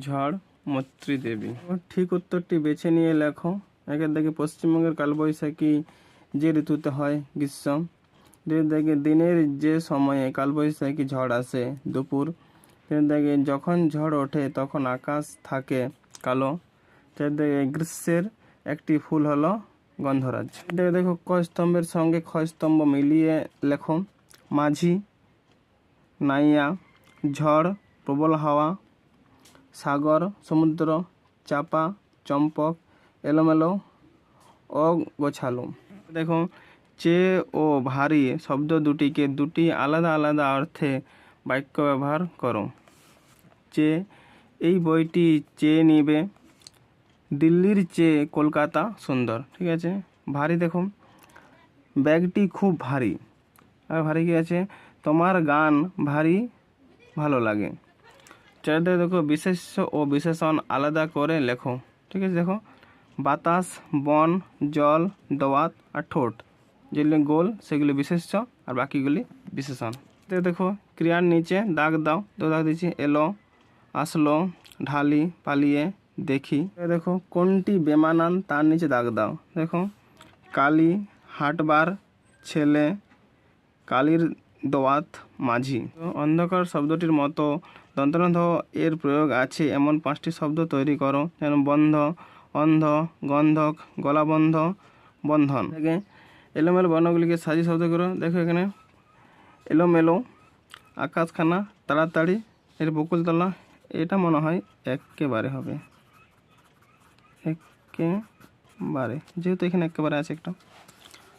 ঝড় মৈত্রী দেবী। ঠিক উত্তরটি বেছে নিয়ে লেখো। একের দিকে পশ্চিমবঙ্গের কালবৈশাখী যে ঋতুতে হয় গ্রীষ্ম। দুই দিকে দিনের যে সময়ে কালবৈশাখী ঝড় আসে দুপুর। তিন দিকে যখন ঝড় ওঠে তখন আকাশ থাকে কালো। চার দিকে গ্রীষ্মের একটি ফুল হলো গন্ধরাজ। দেখো ক স্তম্ভের সঙ্গে খ স্তম্ভ মিলিয়ে লেখো। মাঝি, নাইয়া, ঝড়, প্রবল হাওয়া, সাগর, সমুদ্র, চাপা, চম্পক, এলোমেলো, অগোছালো। দেখো চে ও ভারী শব্দ দুটিকে দুটি আলাদা আলাদা অর্থে বাক্য ব্যবহার করো। চে, এই বইটি চেয়ে নিবে, দিল্লির চেয়ে কলকাতা সুন্দর। ঠিক আছে। ভারী, দেখো ব্যাগটি খুব ভারী। আর ভারী কি আছে? তোমার গান ভারী ভালো লাগে। চারিদিকে দেখো বিশেষ্য ও বিশেষণ আলাদা করে লেখো। ঠিক আছে। দেখো বাতাস, বন, জল, দোয়াত আর ঠোঁট, যেগুলি গোল সেগুলি বিশেষ্য আর বাকিগুলি বিশেষণ। দেখো ক্রিয়ার নিচে দাগ দাও। দাগ দিচ্ছি এলো, আসলো, ঢালি, পালিয়ে, দেখি। দেখো কোনটি বেমানান তার নিচে দাগ দাও। দেখো কালি, হাটবার, ছেলে, কালির দোয়াত, মাঝি। অন্ধকার শব্দটির মতো দন্তন্য এর প্রয়োগ আছে এমন 5টি শব্দ তৈরি করো। যেমন বন্ধ, অন্ধ, গন্ধক, গলাবন্ধ, বন্ধন। থেকে এলোমেলো বর্ণগুলিকে সাজিয়ে শব্দ করো। দেখো এখানে এলোমেলো, আকাশখানা, তাড়াতাড়ি, এর বকুলতলা, এটা মনে হয় একেবারে হবে। একেবারে, যেহেতু এখানে একেবারে আছে একটা।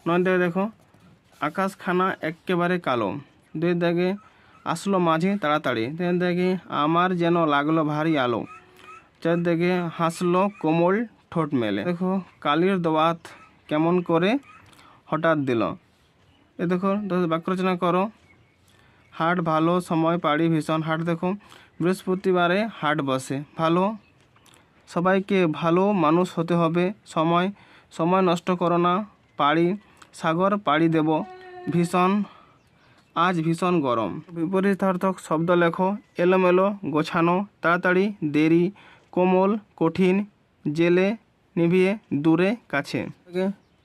9 দাগে দেখো আকাশখানা একেবারে কালো। 2 দাগে আসলো মাঝি তাড়াতাড়ি। 3 দাগে আমার যেন লাগলো ভারী আলো। 4 দাগে হাসলো কোমল ঠোঁট মেলে। দেখো কালির দোয়াত কেমন করে হঠাৎ দিল। এ দেখো বাক্য রচনা করো। হাট ভালো, সময় পাড়ি ভীষণ। হাট, দেখো বৃহস্পতিবারে হাট বসে। ভালো, সবাইকে ভালো মানুষ হতে হবে। সময়, সময় নষ্ট করো না। পাড়ি, সাগর পাড়ি দেব। ভীষণ, আজ ভীষণ গরম। বিপরীতার্থক শব্দ লেখো। এলোমেলো, গোছানো, তাড়াতাড়ি, দেরি, কোমল, কঠিন, জেলে, নিভিয়ে, দূরে, কাছে।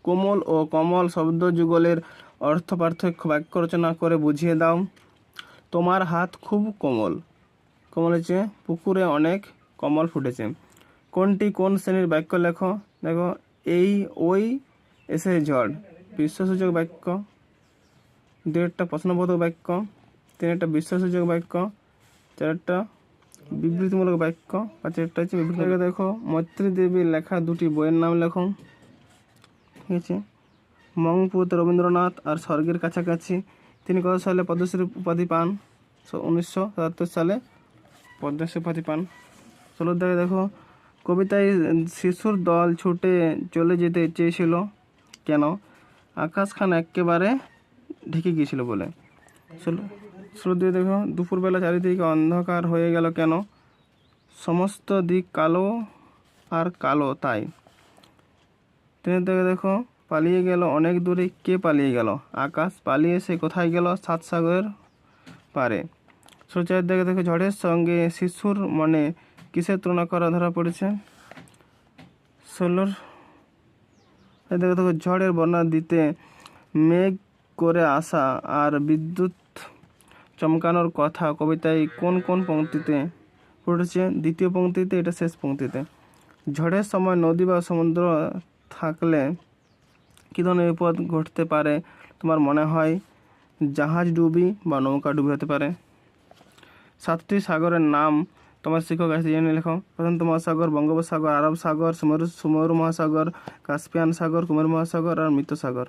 কোমল ও কমল শব্দ যুগলের অর্থ পার্থক্য বাক্য রচনা করে বুঝিয়ে দাও। তোমার হাত খুব কোমল। কোমল হচ্ছে পুকুরে অনেক কমল ফুটেছে। কোনটি কোন শ্রেণীর বাক্য লেখো। দেখো এই, ওই, এসে, ঝড় বিশ্বসূচক বাক্য। 2টা প্রশ্নবোধক বাক্য। 3টা বিশ্বসূচক বাক্য। 4টা বিবৃতিমূলক বাক্য। 5টা হচ্ছে বিবৃতি। দেখো মৈত্রী দেবীর লেখা 2টি বইয়ের নাম লেখো। ঠিক আছে। মংপুতে রবীন্দ্রনাথ আর স্বর্গের কাছাকাছি। তিনি কত সালে পদ্মশ্রী উপাধি পান? 1977 সালে পদ্মশ্রী উপাধি পান। 16 দাগে দেখো কবিতায় শিশুর দল ছুটে চলে যেতে চেয়েছিল কেন? আকাশখানা একেবারে ঢেকে গিয়েছিল বলে। 16 দিয়ে দেখো দুপুরবেলা চারিদিকে অন্ধকার হয়ে গেল কেন? সমস্ত দিক কালো আর কালো তাই। 3 থেকে দেখো পালিয়ে গেল অনেক দূরে। কে পালিয়ে গেল? আকাশ। পালিয়ে সে কোথায় গেল? 7 সাগরের পারে। 4 দিকে দেখো ঝড়ের সঙ্গে শিশুর মনে কিসের তুলনা করা ধরা পড়েছে? 16 দেখো ঝড়ের বর্ণনা দিতে মেঘ করে আসা আর বিদ্যুৎ চমকানোর কথা কবিতায় কোন কোন পংক্তিতে পড়েছে? 2য় পংক্তিতে, এটা শেষ পংক্তিতে। ঝড়ের সময় নদী বা সমুদ্র থাকলে কী ধরনের বিপদ ঘটতে পারে তোমার মনে হয়? জাহাজ ডুবি বা নৌকা ডুবি হতে পারে। 7টি সাগরের নাম তোমার শিক্ষক কাছে জেনে লেখো। প্রশান্ত মহাসাগর, বঙ্গোপসাগর, আরব সাগর, সুমেরু মহাসাগর, কাস্পিয়ান সাগর, কুমের মহাসাগর আর মৃত সাগর।